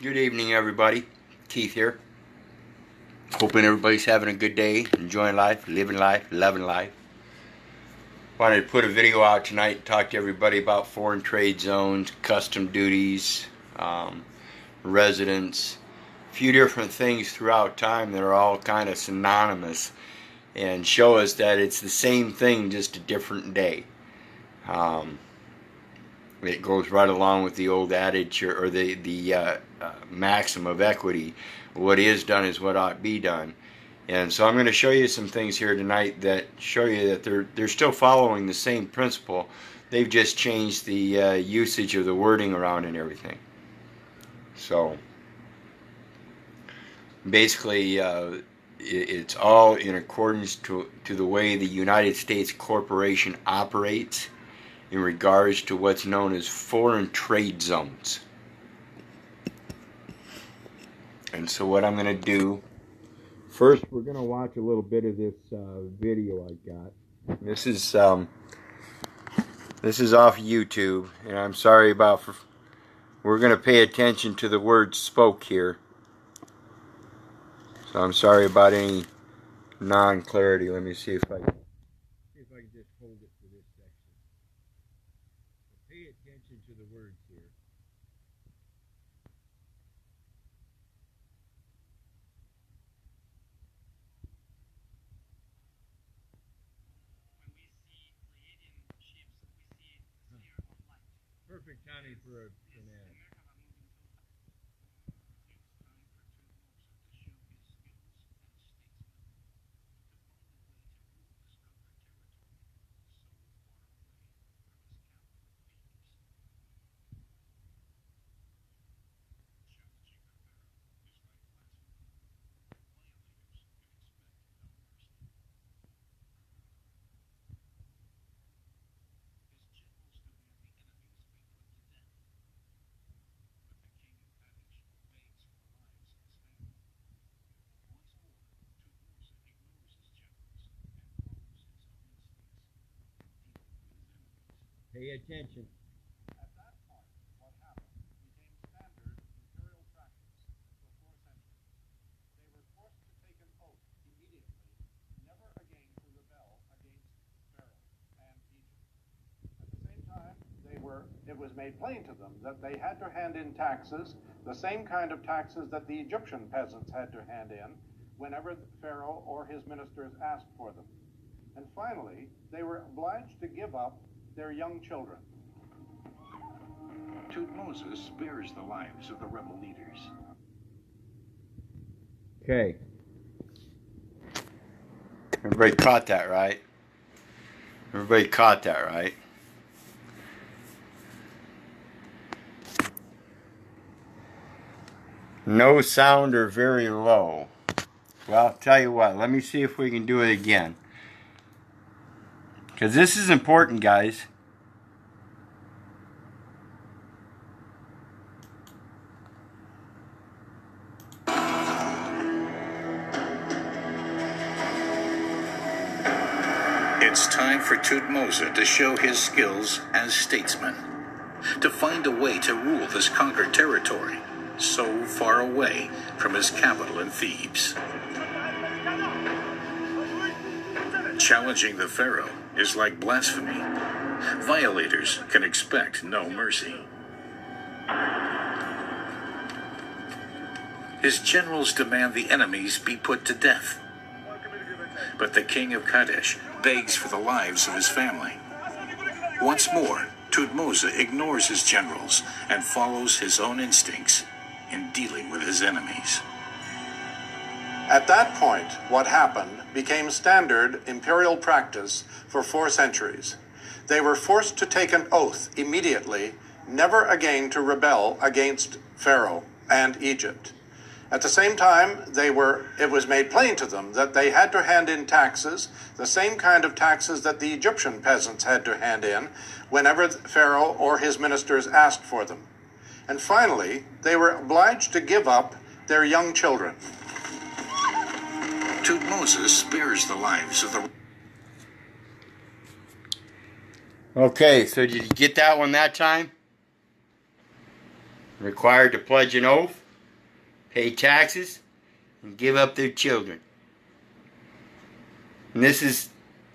Good evening, everybody. Keith here. Hoping everybody's having a good day, enjoying life, living life, loving life. Wanted to put a video out tonight and talk to everybody about foreign trade zones, custom duties, residents, a few different things throughout time that are all kind of synonymous and show us that it's the same thing, just a different day. It goes right along with the old adage or the maxim of equity. What is done is what ought to be done. And so I'm going to show you some things here tonight that show you that they're still following the same principle. They've just changed the usage of the wording around and everything. So basically, it's all in accordance to the way the United States Corporation operates in regards to what's known as foreign trade zones. And so what I'm going to do, first we're going to watch a little bit of this video I got. This is off YouTube, and I'm sorry about, we're going to pay attention to the words spoke here. So I'm sorry about any non-clarity. Let me see if I can just hold it for this section. So pay attention to the words here. Perfect timing for an ad. Pay attention. At that point, what happened became standard imperial practice for 4 centuries. They were forced to take an oath immediately, never again to rebel against Pharaoh and Egypt. At the same time, it was made plain to them that they had to hand in taxes, the same kind of taxes that the Egyptian peasants had to hand in whenever Pharaoh or his ministers asked for them. And finally, they were obliged to give up their young children. Tutmosis spares the lives of the rebel leaders. Okay. Everybody caught that, right? Everybody caught that, right? No sound or very low. Well, I'll tell you what. Let me see if we can do it again. Because this is important, guys. It's time for Tutmosis to show his skills as statesman, to find a way to rule this conquered territory so far away from his capital in Thebes. Challenging the pharaoh is like blasphemy. Violators can expect no mercy. His generals demand the enemies be put to death. But the king of Kadesh begs for the lives of his family. Once more, Tutmosis ignores his generals and follows his own instincts in dealing with his enemies. At that point, what happened became standard imperial practice for 4 centuries. They were forced to take an oath immediately, never again to rebel against Pharaoh and Egypt. At the same time, it was made plain to them that they had to hand in taxes, the same kind of taxes that the Egyptian peasants had to hand in whenever Pharaoh or his ministers asked for them. And finally, they were obliged to give up their young children. Tutmosis spares the lives of the... Okay, so did you get that one that time? Required to pledge an oath? pay taxes, and give up their children. And this is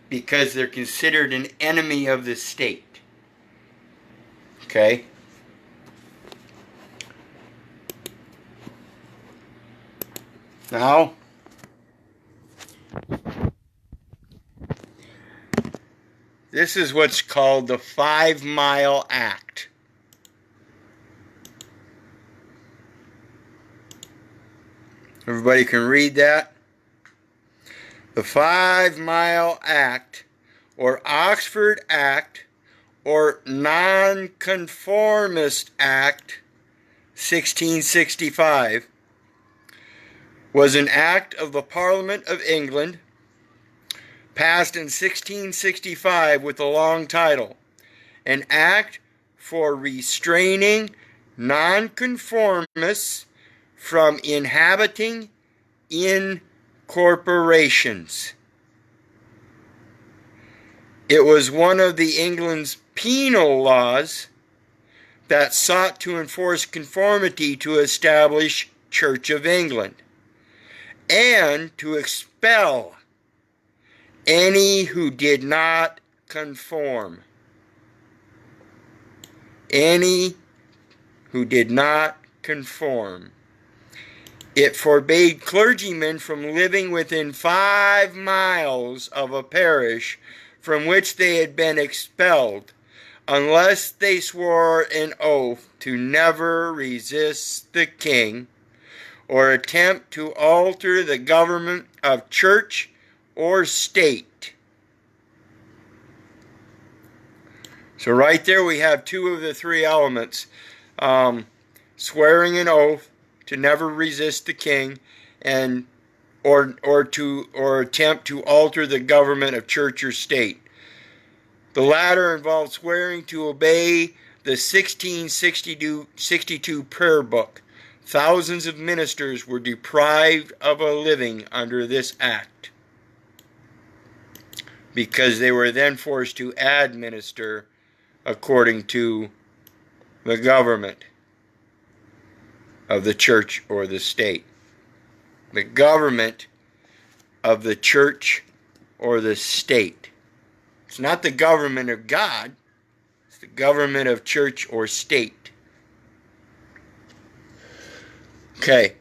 because they're considered an enemy of the state. Okay? Now, this is what's called the 5 Mile Act. Everybody can read that. The 5 Mile Act, or Oxford Act, or Nonconformist Act, 1665, was an act of the Parliament of England, passed in 1665 with a long title, an act for restraining nonconformists from inhabiting in corporations. It was one of the England's penal laws that sought to enforce conformity to established Church of England and to expel any who did not conform. Any who did not conform. It forbade clergymen from living within 5 miles of a parish from which they had been expelled, unless they swore an oath to never resist the king or attempt to alter the government of church or state. So right there we have 2 of the 3 elements. Swearing an oath to never resist the king, and or attempt to alter the government of church or state. The latter involved swearing to obey the 1662 prayer book. Thousands of ministers were deprived of a living under this act because they were then forced to administer according to the government of the church or the state. The government of the church or the state. It's not the government of God. It's the government of church or state. Okay.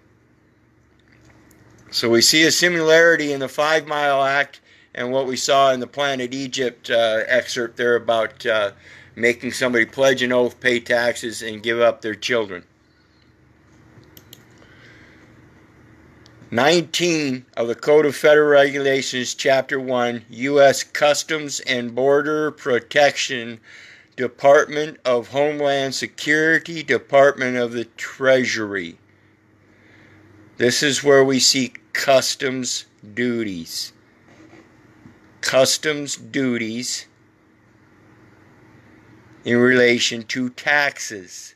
So we see a similarity in the 5 Mile Act and what we saw in the Planet Egypt excerpt there about making somebody pledge an oath, pay taxes, and give up their children. 19 of the Code of Federal Regulations, Chapter 1, U.S. Customs and Border Protection, Department of Homeland Security, Department of the Treasury. This is where we see customs duties. Customs duties in relation to taxes.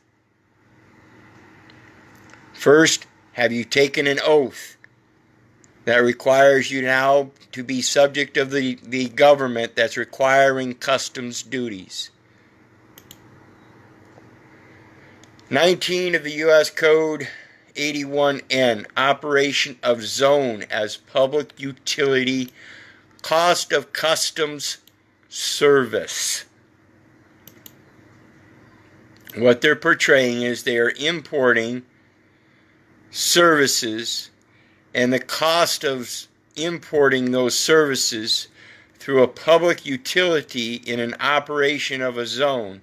First, have you taken an oath that requires you now to be subject of the government that's requiring customs duties? 19 of the U.S. Code 81N, operation of zone as public utility, cost of customs service. What they're portraying is they are importing services, and the cost of importing those services through a public utility in an operation of a zone.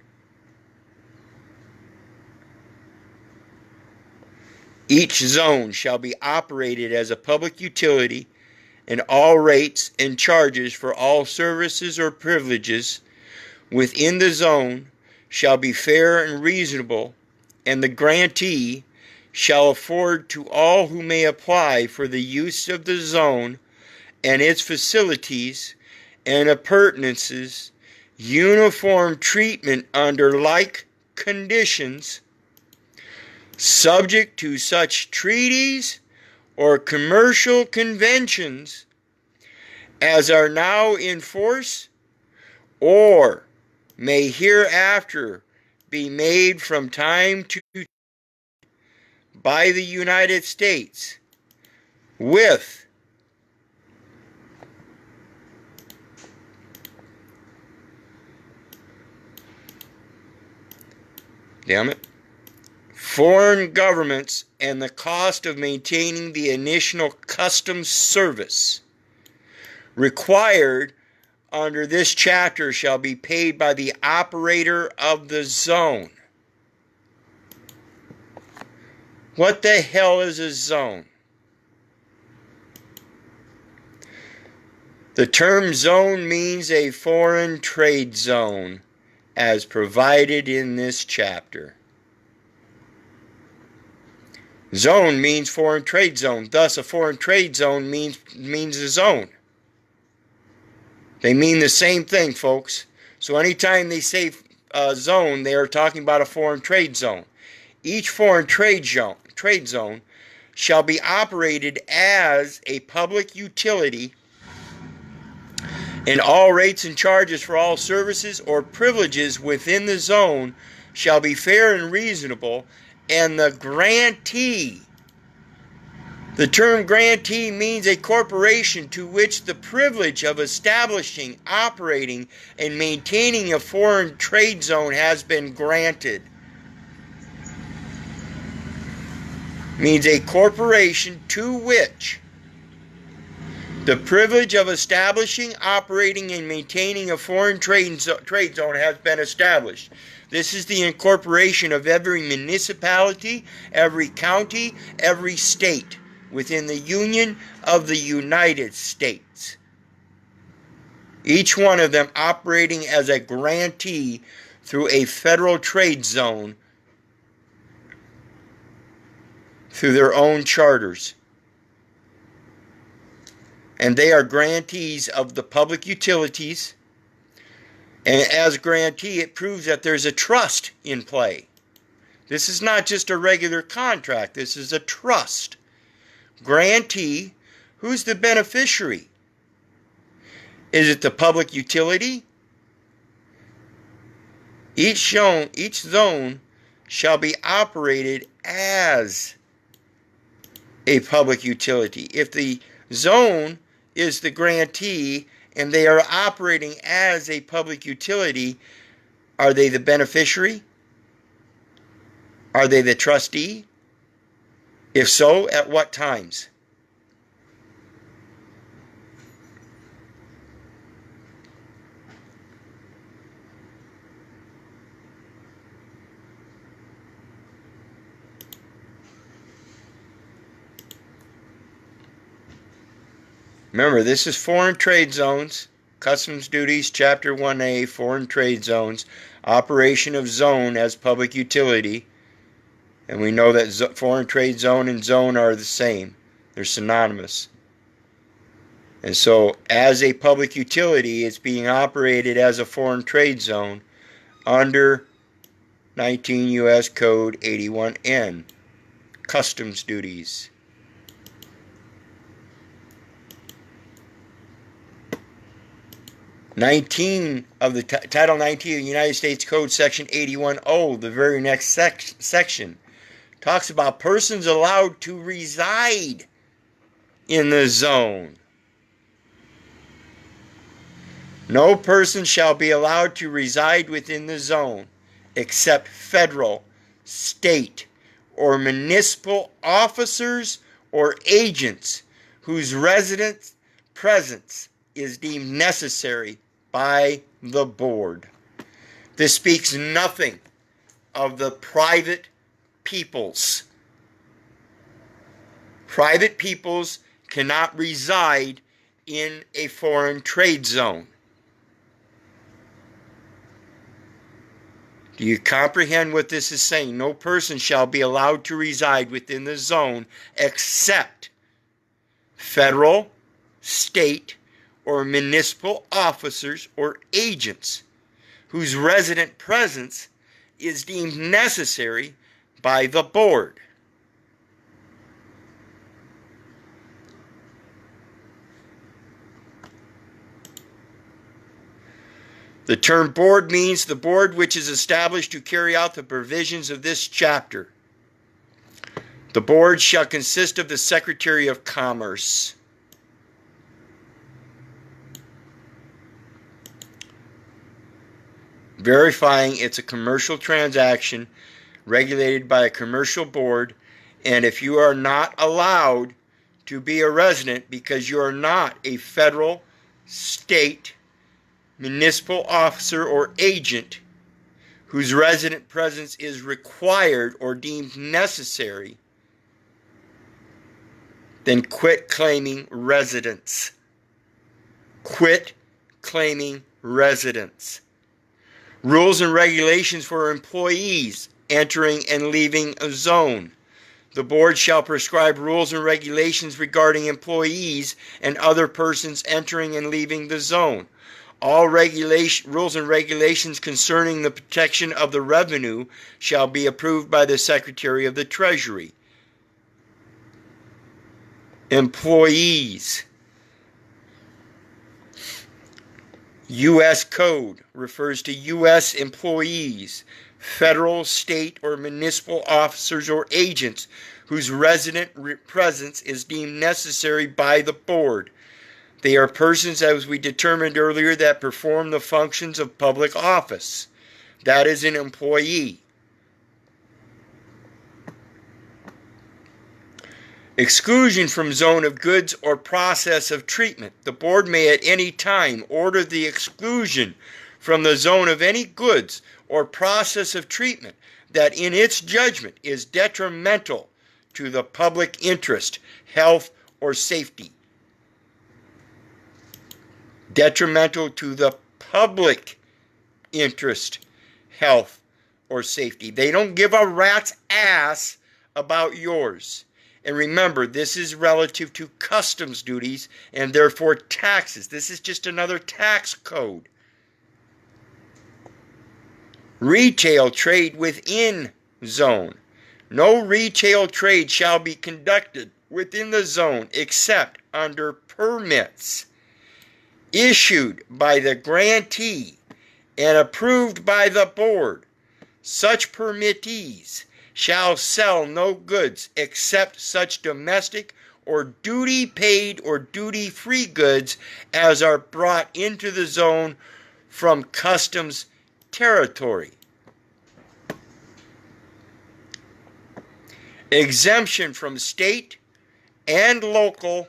Each zone shall be operated as a public utility, and all rates and charges for all services or privileges within the zone shall be fair and reasonable, and the grantee shall afford to all who may apply for the use of the zone and its facilities and appurtenances uniform treatment under like conditions, subject to such treaties or commercial conventions as are now in force or may hereafter be made from time to by the United States with foreign governments and the cost of maintaining the initial customs service required under this chapter shall be paid by the operator of the zone. What the hell is a zone? The term zone means a foreign trade zone as provided in this chapter. Zone means foreign trade zone. Thus, a foreign trade zone means a zone. They mean the same thing, folks. So anytime they say zone, they are talking about a foreign trade zone. Each foreign trade zone shall be operated as a public utility, and all rates and charges for all services or privileges within the zone shall be fair and reasonable, and the grantee. The term grantee means a corporation to which the privilege of establishing, operating, and maintaining a foreign trade zone has been granted. Means a corporation to which the privilege of establishing, operating, and maintaining a foreign trade zone has been established. This is the incorporation of every municipality, every county, every state within the Union of the United States. Each one of them operating as a grantee through a federal trade zone through their own charters. And they are grantees of the public utilities. And as grantee, it proves that there's a trust in play. This is not just a regular contract. This is a trust. Grantee, who's the beneficiary? Is it the public utility? Each zone shall be operated as a public utility. If the zone is the grantee and they are operating as a public utility, are they the beneficiary? Are they the trustee? If so, at what times? Remember, this is foreign trade zones, customs duties, Chapter 1A, foreign trade zones, operation of zone as public utility. And we know that foreign trade zone and zone are the same. They're synonymous. And so, as a public utility, it's being operated as a foreign trade zone under 19 U.S. Code 81N, customs duties. Title 19 of the United States Code, Section 81O, the very next section, talks about persons allowed to reside in the zone. No person shall be allowed to reside within the zone except federal, state, or municipal officers or agents whose presence is deemed necessary by the board. This speaks nothing of the private peoples. Private peoples cannot reside in a foreign trade zone. Do you comprehend what this is saying? No person shall be allowed to reside within the zone except federal, state, or municipal officers or agents whose resident presence is deemed necessary by the board. The term board means the board which is established to carry out the provisions of this chapter. The board shall consist of the Secretary of Commerce, verifying it's a commercial transaction regulated by a commercial board, and if you are not allowed to be a resident because you are not a federal, state, municipal officer or agent whose resident presence is required or deemed necessary, then quit claiming residence. Quit claiming residence. Rules and regulations for employees entering and leaving a zone. The board shall prescribe rules and regulations regarding employees and other persons entering and leaving the zone. All rules and regulations concerning the protection of the revenue shall be approved by the Secretary of the Treasury. Employees. U.S. Code refers to U.S. employees, federal, state, or municipal officers or agents whose resident presence is deemed necessary by the board. They are persons, as we determined earlier, that perform the functions of public office. That is an employee. Exclusion from zone of goods or process of treatment. The board may at any time order the exclusion from the zone of any goods or process of treatment that in its judgment is detrimental to the public interest, health, or safety. Detrimental to the public interest, health, or safety. They don't give a rat's ass about yours. And remember, this is relative to customs duties and therefore taxes. This is just another tax code. Retail trade within zone. No retail trade shall be conducted within the zone except under permits issued by the grantee and approved by the board. Such permittees shall sell no goods except such domestic or duty-paid or duty-free goods as are brought into the zone from customs territory. Exemption from state and local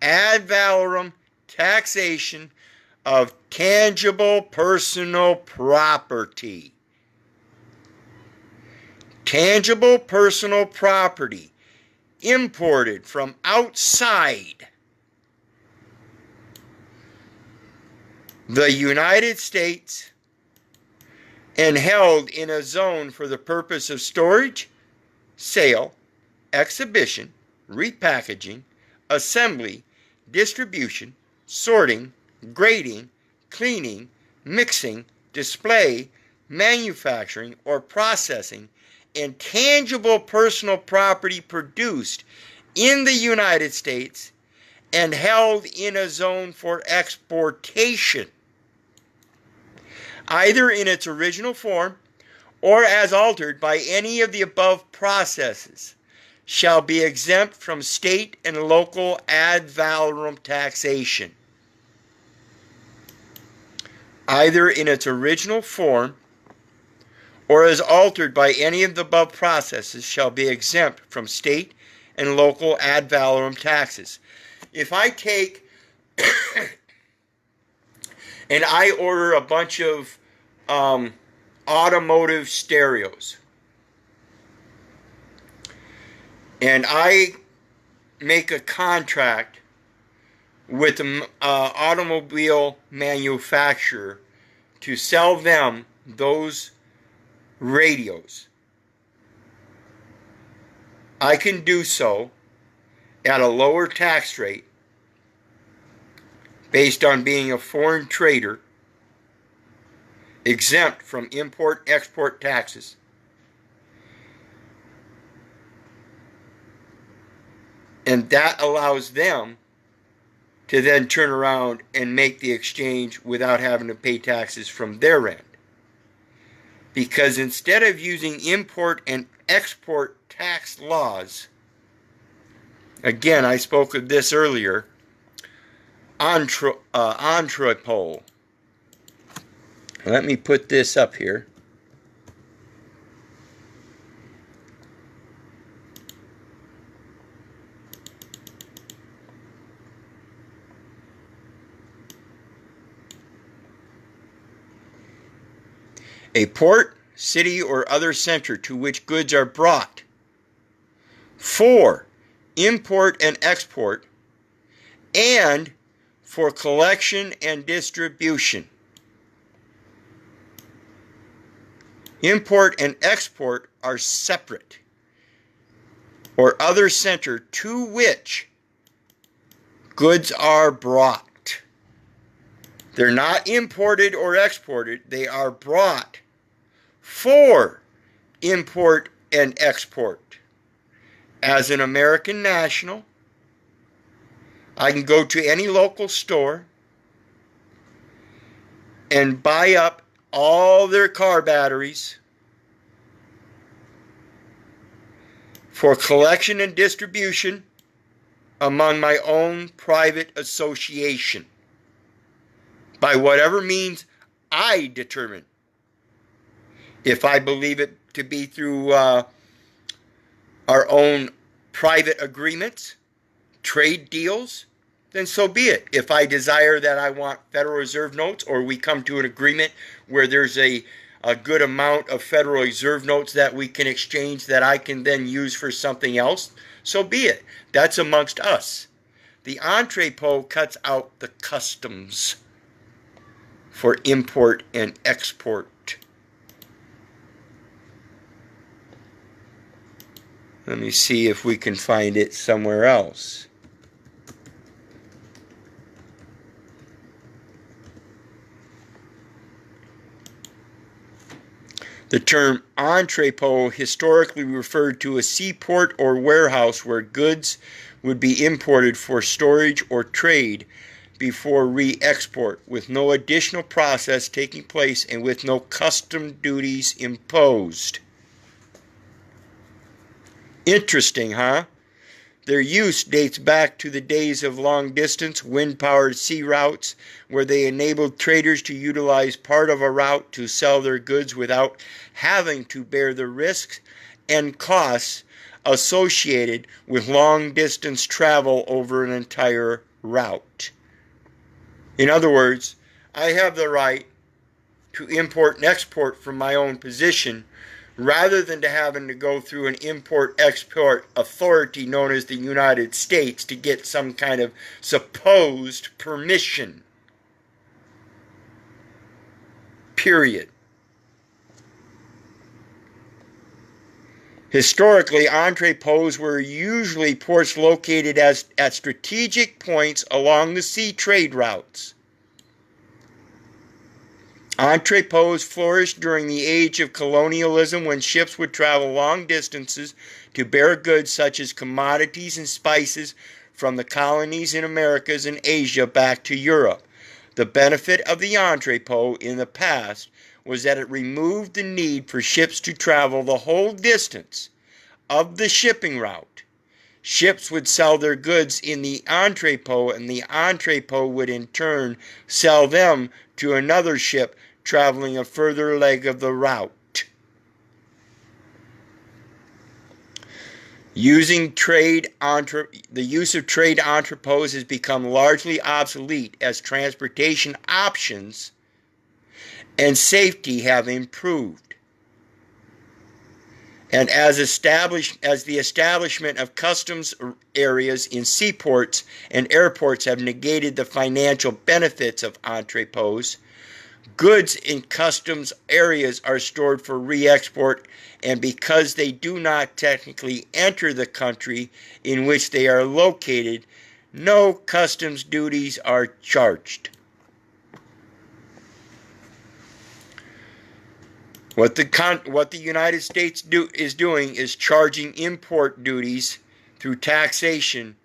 ad valorem taxation of tangible personal property. Tangible personal property imported from outside the United States and held in a zone for the purpose of storage, sale, exhibition, repackaging, assembly, distribution, sorting, grading, cleaning, mixing, display, manufacturing, or processing intangible personal property produced in the United States and held in a zone for exportation, either in its original form or as altered by any of the above processes, shall be exempt from state and local ad valorem taxation. Either in its original form or as altered by any of the above processes shall be exempt from state and local ad valorem taxes. If I take and I order a bunch of automotive stereos, and I make a contract with an automobile manufacturer to sell them those radios, I can do so at a lower tax rate based on being a foreign trader, exempt from import-export taxes. And that allows them to then turn around and make the exchange without having to pay taxes from their end. Because instead of using import and export tax laws Again, I spoke of this earlier. Entrepot. Let me put this up here. A port, city, or other center to which goods are brought for import and export, and for collection and distribution. Import and export are separate, or other center to which goods are brought. They're not imported or exported, they are brought for import and export. As an American national, I can go to any local store and buy up all their car batteries for collection and distribution among my own private association by whatever means I determine. If I believe it to be through our own private agreements, trade deals, then so be it. If I desire that I want Federal Reserve notes, or we come to an agreement where there's a good amount of Federal Reserve notes that we can exchange that I can then use for something else, so be it. That's amongst us. The entrepot cuts out the customs for import and export. Let me see if we can find it somewhere else. The term entrepot historically referred to a seaport or warehouse where goods would be imported for storage or trade before re-export, with no additional process taking place and with no custom duties imposed. Interesting, huh? Their use dates back to the days of long-distance, wind-powered sea routes, where they enabled traders to utilize part of a route to sell their goods without having to bear the risks and costs associated with long-distance travel over an entire route. In other words, I have the right to import and export from my own position rather than to having to go through an import-export authority known as the United States to get some kind of supposed permission. Period. Historically, entrepôts were usually ports located at strategic points along the sea trade routes. Entrepôts flourished during the age of colonialism when ships would travel long distances to bear goods such as commodities and spices from the colonies in Americas and Asia back to Europe. The benefit of the entrepôt in the past was that it removed the need for ships to travel the whole distance of the shipping route. Ships would sell their goods in the entrepôt, and the entrepôt would in turn sell them to another ship traveling a further leg of the route. The use of trade entrepôts has become largely obsolete as transportation options and safety have improved. And as the establishment of customs areas in seaports and airports have negated the financial benefits of entrepôts, goods in customs areas are stored for re-export, and because they do not technically enter the country in which they are located, no customs duties are charged. What the United States is doing is charging import duties through taxation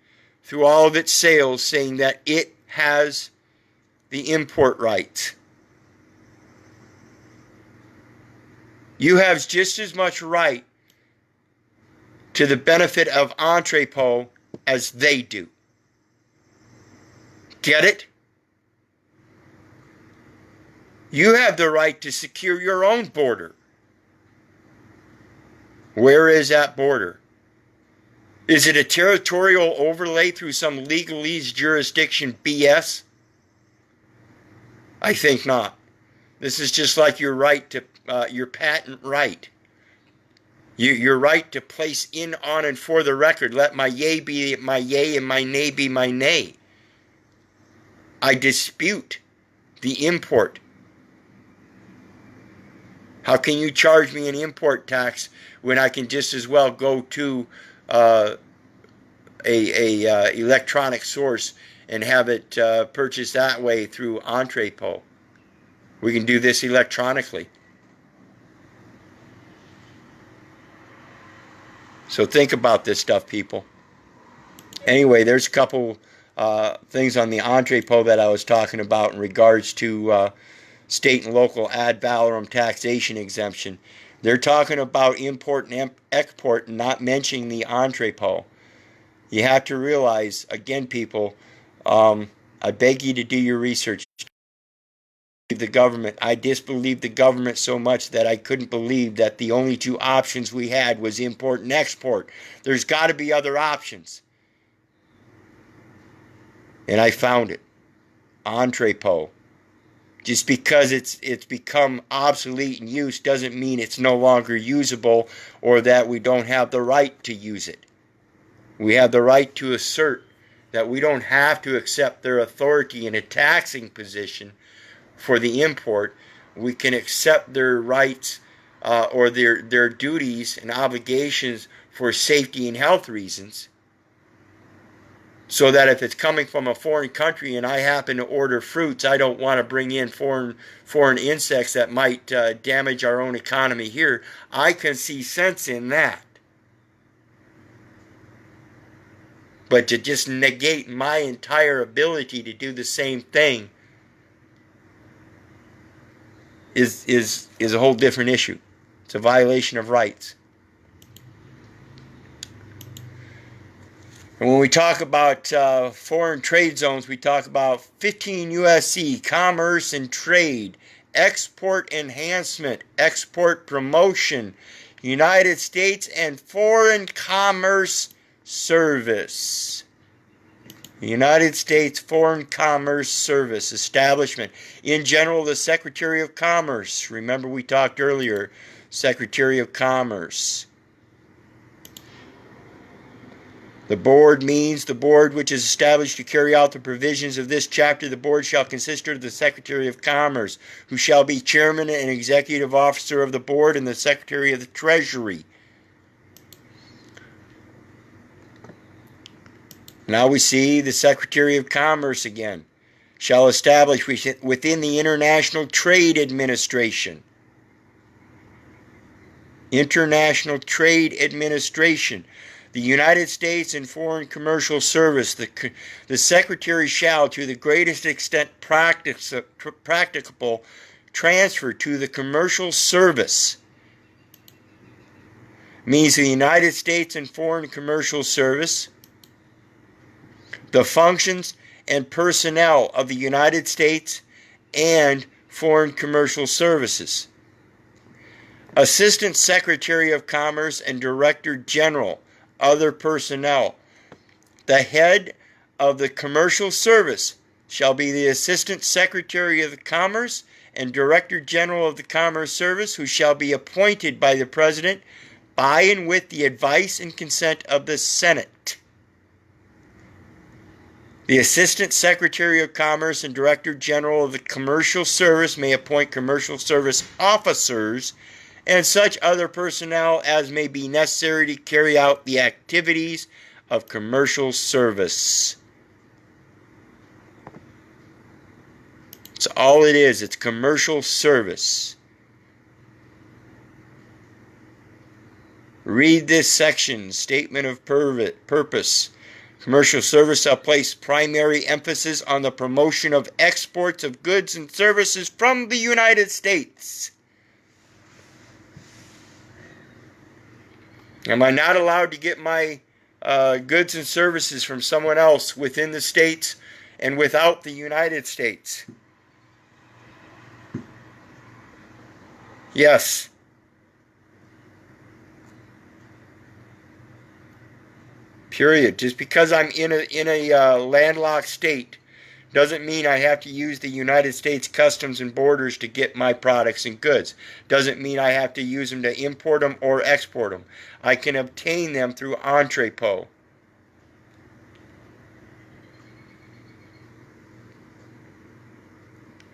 through all of its sales, saying that it has the import rights. You have just as much right to the benefit of entrepôt as they do. Get it? You have the right to secure your own border. Where is that border? Is it a territorial overlay through some legalese jurisdiction BS? I think not. This is just like your right to your patent right. Your right to place in, on, and for the record. Let my yea be my yea and my nay be my nay. I dispute the import. How can you charge me an import tax when I can just as well go to a electronic source and have it purchased that way through Entrepot? We can do this electronically. So think about this stuff, people. Anyway, there's a couple things on the Entrepot that I was talking about in regards to state and local ad valorem taxation exemption. They're talking about import and export and not mentioning the Entrepot. You have to realize, again, people, I beg you to do your research. The government. I disbelieved the government so much that I couldn't believe that the only two options we had was import and export. There's got to be other options. And I found it. Entrepot. Just because it's become obsolete in use doesn't mean it's no longer usable or that we don't have the right to use it. We have the right to assert that we don't have to accept their authority in a taxing position for the import. We can accept their rights or their duties and obligations for safety and health reasons, so that if it's coming from a foreign country and I happen to order fruits, I don't want to bring in foreign insects that might damage our own economy here. I can see sense in that. But to just negate my entire ability to do the same thing is a whole different issue. It's a violation of rights. And when we talk about foreign trade zones, we talk about 15 U.S.C., commerce and trade, export enhancement, export promotion, United States and Foreign Commerce Service. United States Foreign Commerce Service establishment. In general, the Secretary of Commerce. Remember we talked earlier, Secretary of Commerce. The board means the board which is established to carry out the provisions of this chapter. The board shall consist of the Secretary of Commerce, who shall be chairman and executive officer of the board, and the Secretary of the Treasury. Now we see the Secretary of Commerce again. Shall establish within the International Trade Administration. International Trade Administration. The United States and Foreign Commercial Service. The Secretary shall, to the greatest extent practicable, transfer to the Commercial Service. Means the United States and Foreign Commercial Service. The functions and personnel of the United States and Foreign Commercial Services. Assistant Secretary of Commerce and Director General, other personnel. The head of the Commercial Service shall be the Assistant Secretary of the Commerce and Director General of the Commerce Service, who shall be appointed by the President by and with the advice and consent of the Senate. The Assistant Secretary of Commerce and Director General of the Commercial Service may appoint commercial service officers and such other personnel as may be necessary to carry out the activities of commercial service. That's all it is. It's commercial service. Read this section, Statement of Purpose. Commercial service shall place primary emphasis on the promotion of exports of goods and services from the United States. Am I not allowed to get my goods and services from someone else within the states and without the United States. Yes. Period. Just because I'm in a landlocked state doesn't mean I have to use the United States Customs and Borders to get my products and goods. Doesn't mean I have to use them to import them or export them. I can obtain them through entrepot.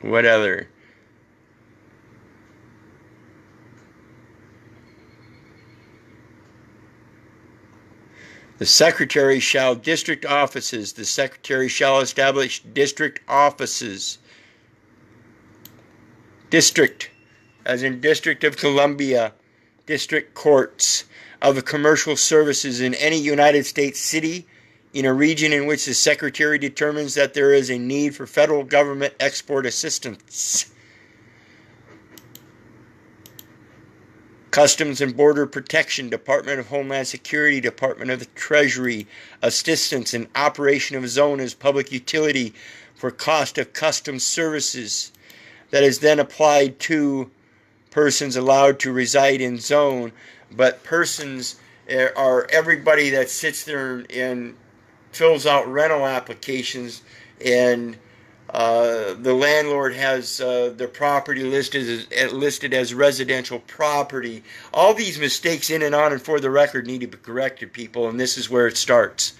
What other? The Secretary shall district offices. The Secretary shall establish district offices. District, as in District of Columbia, district courts of the commercial services in any United States city in a region in which the Secretary determines that there is a need for federal government export assistance. Customs and Border Protection, Department of Homeland Security, Department of the Treasury, assistance in operation of zone as public utility for cost of customs services that is then applied to persons allowed to reside in zone. But persons are everybody that sits there and fills out rental applications, and the landlord has their property listed as residential property. All these mistakes in and on and for the record need to be corrected, people, and this is where it starts.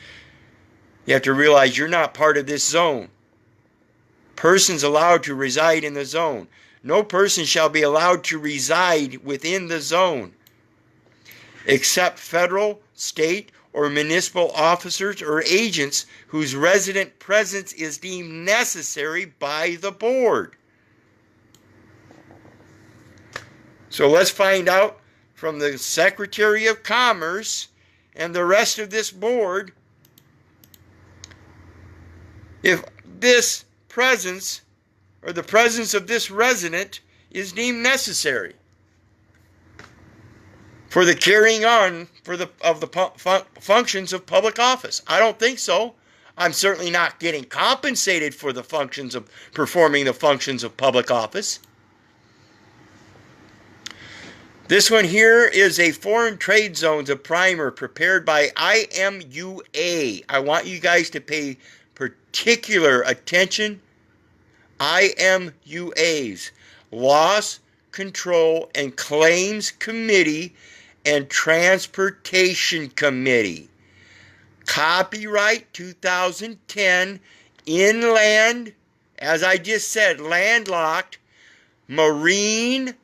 You have to realize you're not part of this zone. Persons allowed to reside in the zone. No person shall be allowed to reside within the zone except federal, state, or municipal officers or agents whose resident presence is deemed necessary by the board. So let's find out from the Secretary of Commerce and the rest of this board if this presence or the presence of this resident is deemed necessary for the carrying on of the functions of public office. I don't think so. I'm certainly not getting compensated for the functions of performing the functions of public office. This one here is a foreign trade zones, a primer prepared by IMUA. I want you guys to pay particular attention. IMUA's Loss Control and Claims Committee and Transportation Committee. Copyright 2010, inland, as I just said, landlocked, Marine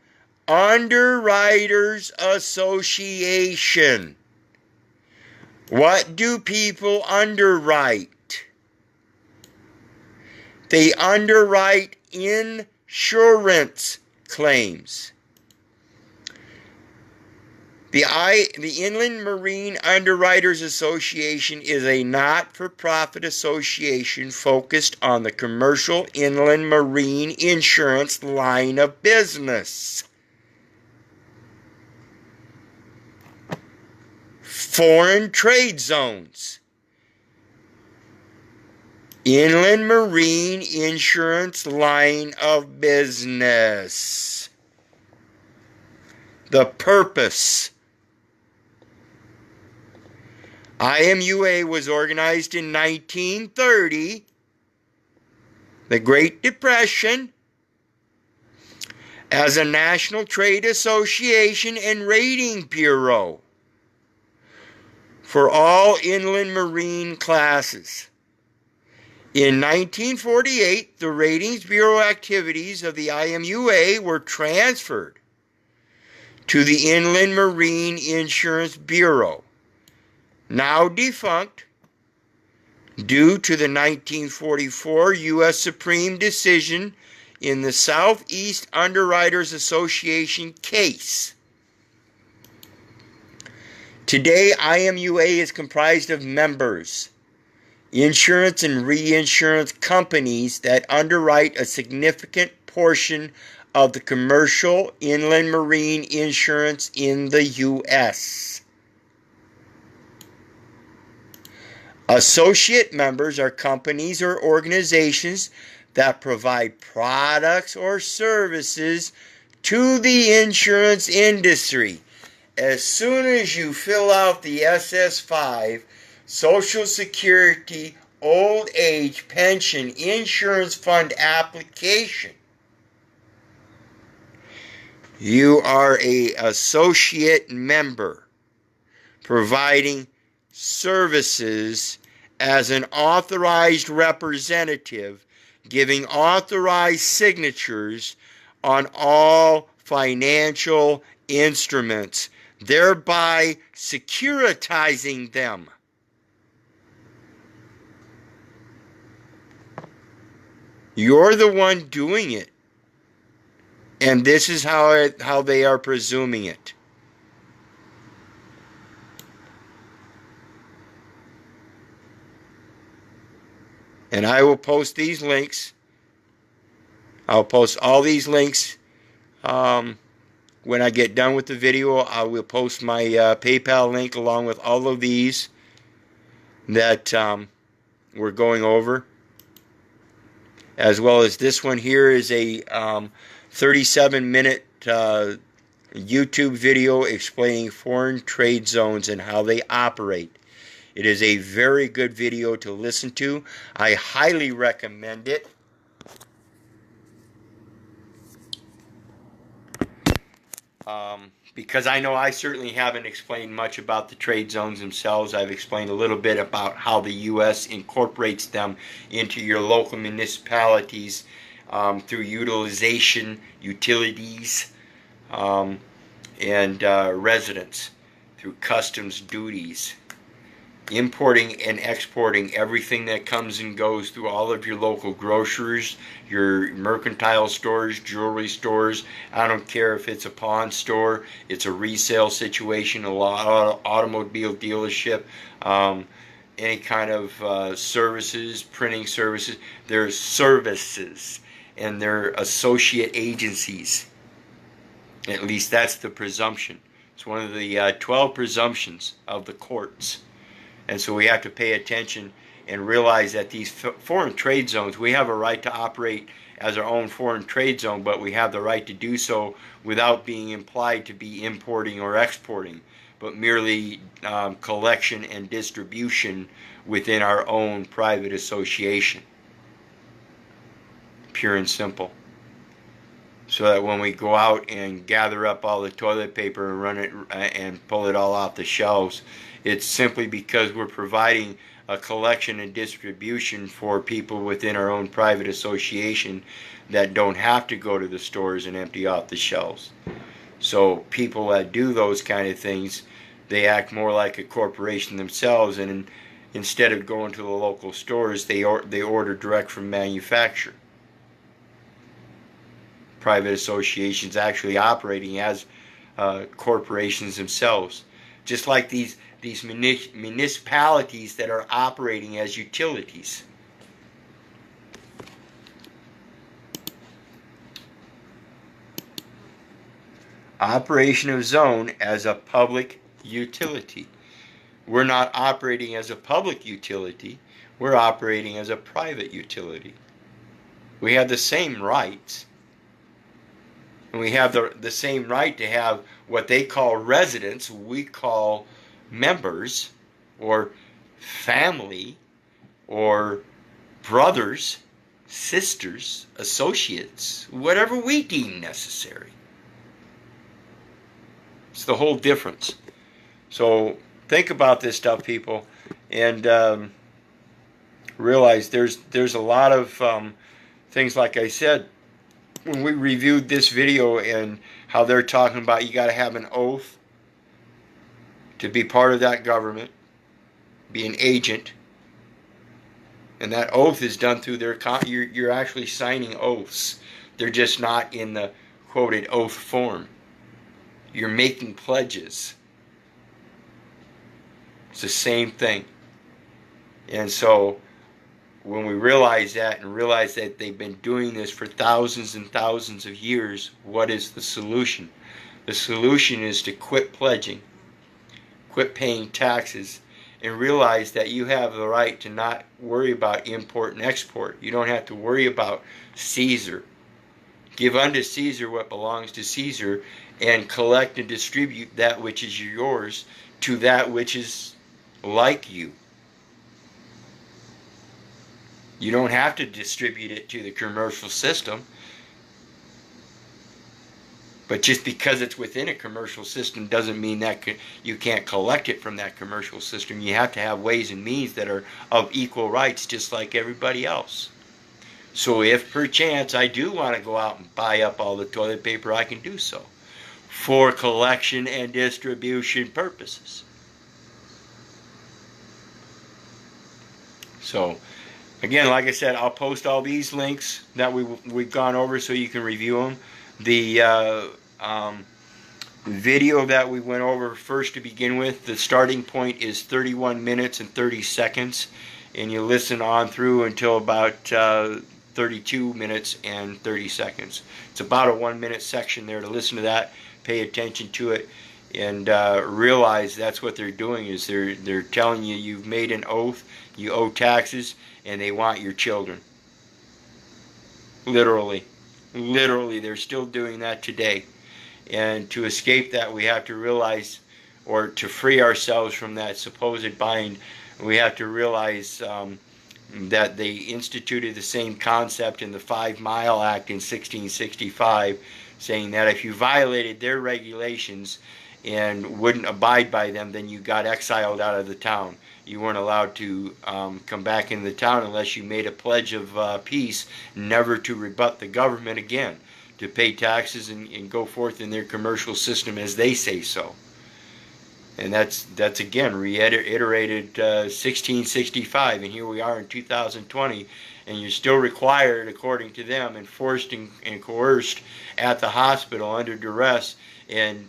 Underwriters Association. What do people underwrite? They underwrite insurance claims. The Inland Marine Underwriters Association is a not-for-profit association focused on the commercial inland marine insurance line of business. Foreign trade zones. Inland marine insurance line of business. The purpose. IMUA was organized in 1930, the Great Depression, as a national trade association and rating bureau for all inland marine classes. In 1948, the Ratings Bureau activities of the IMUA were transferred to the Inland Marine Insurance Bureau, now defunct due to the 1944 U.S. Supreme decision in the Southeast Underwriters Association case. Today, IMUA is comprised of members, insurance and reinsurance companies that underwrite a significant portion of the commercial inland marine insurance in the U.S. Associate members are companies or organizations that provide products or services to the insurance industry. As soon as you fill out the SS5, Social Security Old Age Pension Insurance Fund application, you are an associate member providing services as an authorized representative, giving authorized signatures on all financial instruments, thereby securitizing them. You're the one doing it. And this is how they are presuming it. And I will post these links. I'll post all these links when I get done with the video. I will post my PayPal link along with all of these that we're going over. As well as this one here is a 37-minute YouTube video explaining foreign trade zones and how they operate. It is a very good video to listen to. I highly recommend it. Because I know I certainly haven't explained much about the trade zones themselves. I've explained a little bit about how the U.S. incorporates them into your local municipalities through utilization, utilities, and residents, through customs duties. Importing and exporting everything that comes and goes through all of your local grocers, your mercantile stores, jewelry stores. I don't care if it's a pawn store, it's a resale situation, a automobile dealership, any kind of services, printing services. They're services, and they're associate agencies. At least that's the presumption. It's one of the 12 presumptions of the courts. And so we have to pay attention and realize that these foreign trade zones, we have a right to operate as our own foreign trade zone, but we have the right to do so without being implied to be importing or exporting, but merely collection and distribution within our own private association. Pure and simple. So that when we go out and gather up all the toilet paper and run it and pull it all off the shelves, it's simply because we're providing a collection and distribution for people within our own private association that don't have to go to the stores and empty off the shelves. So people that do those kind of things, they act more like a corporation themselves, and instead of going to the local stores, they order direct from manufacturer. Private associations actually operating as corporations themselves, just like these municipalities that are operating as utilities. Operation of zone as a public utility. We're not operating as a public utility, we're operating as a private utility. We have the same rights. And we have the same right to have what they call residents, we call members, or family, or brothers, sisters, associates, whatever we deem necessary. It's the whole difference. So think about this stuff, people, and realize there's a lot of things, like I said, when we reviewed this video and how they're talking about you got to have an oath to be part of that government, be an agent, and that oath is done through their you're actually signing oaths. They're just not in the quoted oath form. You're making pledges. It's the same thing. And so when we realize that, and realize that they've been doing this for thousands and thousands of years, what is the solution? The solution is to quit pledging, quit paying taxes, and realize that you have the right to not worry about import and export. You don't have to worry about Caesar. Give unto Caesar what belongs to Caesar, and collect and distribute that which is yours to that which is like you. You don't have to distribute it to the commercial system. But just because it's within a commercial system doesn't mean that you can't collect it from that commercial system. You have to have ways and means that are of equal rights, just like everybody else. So if perchance I do want to go out and buy up all the toilet paper, I can do so for collection and distribution purposes. So again, like I said, I'll post all these links that we've gone over so you can review them. The video that we went over first to begin with, the starting point is 31 minutes and 30 seconds, and you listen on through until about 32 minutes and 30 seconds. It's about a 1 minute section there to listen to that, pay attention to it, and realize that's what they're doing, is they're telling you you've made an oath, you owe taxes, and they want your children. Literally, they're still doing that today. And to escape that, we have to realize, or to free ourselves from that supposed bind, we have to realize that they instituted the same concept in the 5 Mile Act in 1665, saying that if you violated their regulations and wouldn't abide by them, then you got exiled out of the town. You weren't allowed to come back into the town unless you made a pledge of peace, never to rebut the government again, to pay taxes and go forth in their commercial system as they say so. And that's again reiterated 1665, and here we are in 2020, and you're still required, according to them, enforced and coerced at the hospital under duress, and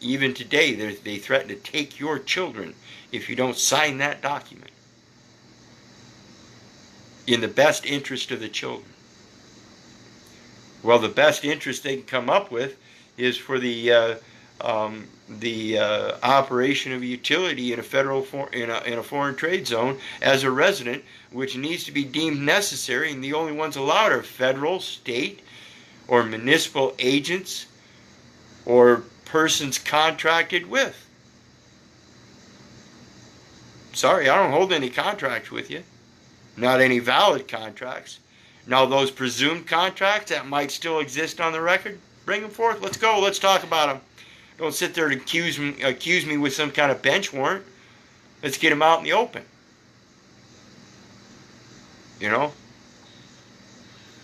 even today they threaten to take your children if you don't sign that document in the best interest of the children. Well, the best interest they can come up with is for the operation of a utility in a in a foreign trade zone as a resident, which needs to be deemed necessary, and the only ones allowed are federal, state, or municipal agents or persons contracted with. Sorry, I don't hold any contracts with you. Not any valid contracts. Now, those presumed contracts that might still exist on the record, bring them forth. Let's go. Let's talk about them. Don't sit there and accuse me with some kind of bench warrant. Let's get them out in the open. You know?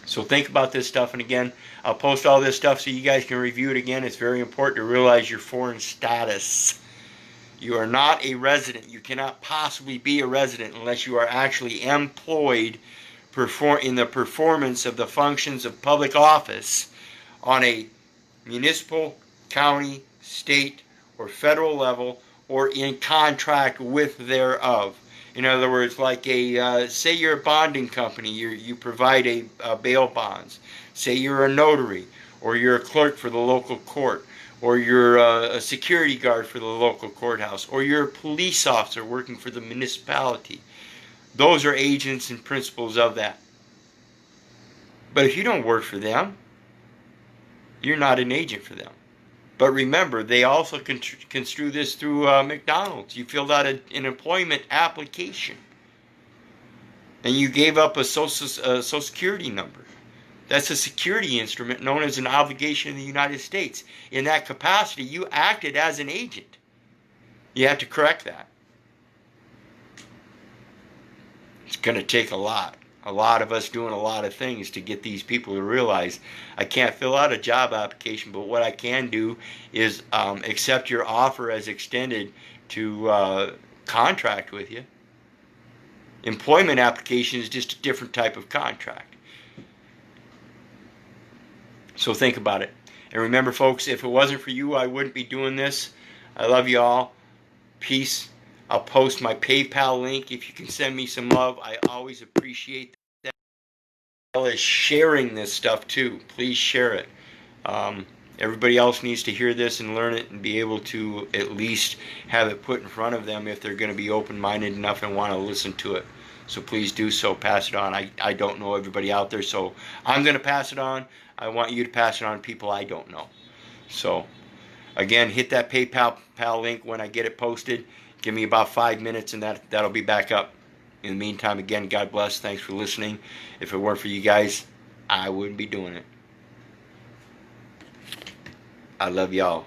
So think about this stuff. And again, I'll post all this stuff so you guys can review it again. It's very important to realize your foreign status. You are not a resident. You cannot possibly be a resident unless you are actually employed in the performance of the functions of public office on a municipal, county, state, or federal level, or in contract with thereof. In other words, like say you're a bonding company, you provide a bail bonds. Say you're a notary, or you're a clerk for the local court, or you're a security guard for the local courthouse, or you're a police officer working for the municipality. Those are agents and principals of that. But if you don't work for them, you're not an agent for them. But remember, they also construe this through McDonald's. You filled out an employment application, and you gave up a social security number. That's a security instrument known as an obligation in the United States. In that capacity, you acted as an agent. You have to correct that. It's going to take a lot of us doing a lot of things to get these people to realize I can't fill out a job application, but what I can do is accept your offer as extended to contract with you. Employment application is just a different type of contract. So think about it. And remember, folks, if it wasn't for you, I wouldn't be doing this. I love you all. Peace. I'll post my PayPal link if you can send me some love. I always appreciate that. As well as sharing this stuff too. Please share it. Everybody else needs to hear this and learn it and be able to at least have it put in front of them if they're going to be open-minded enough and want to listen to it. So please do so. Pass it on. I don't know everybody out there, so I'm going to pass it on. I want you to pass it on to people I don't know. So again, hit that PayPal link when I get it posted. Give me about 5 minutes and that'll be back up. In the meantime, again, God bless. Thanks for listening. If it weren't for you guys, I wouldn't be doing it. I love y'all.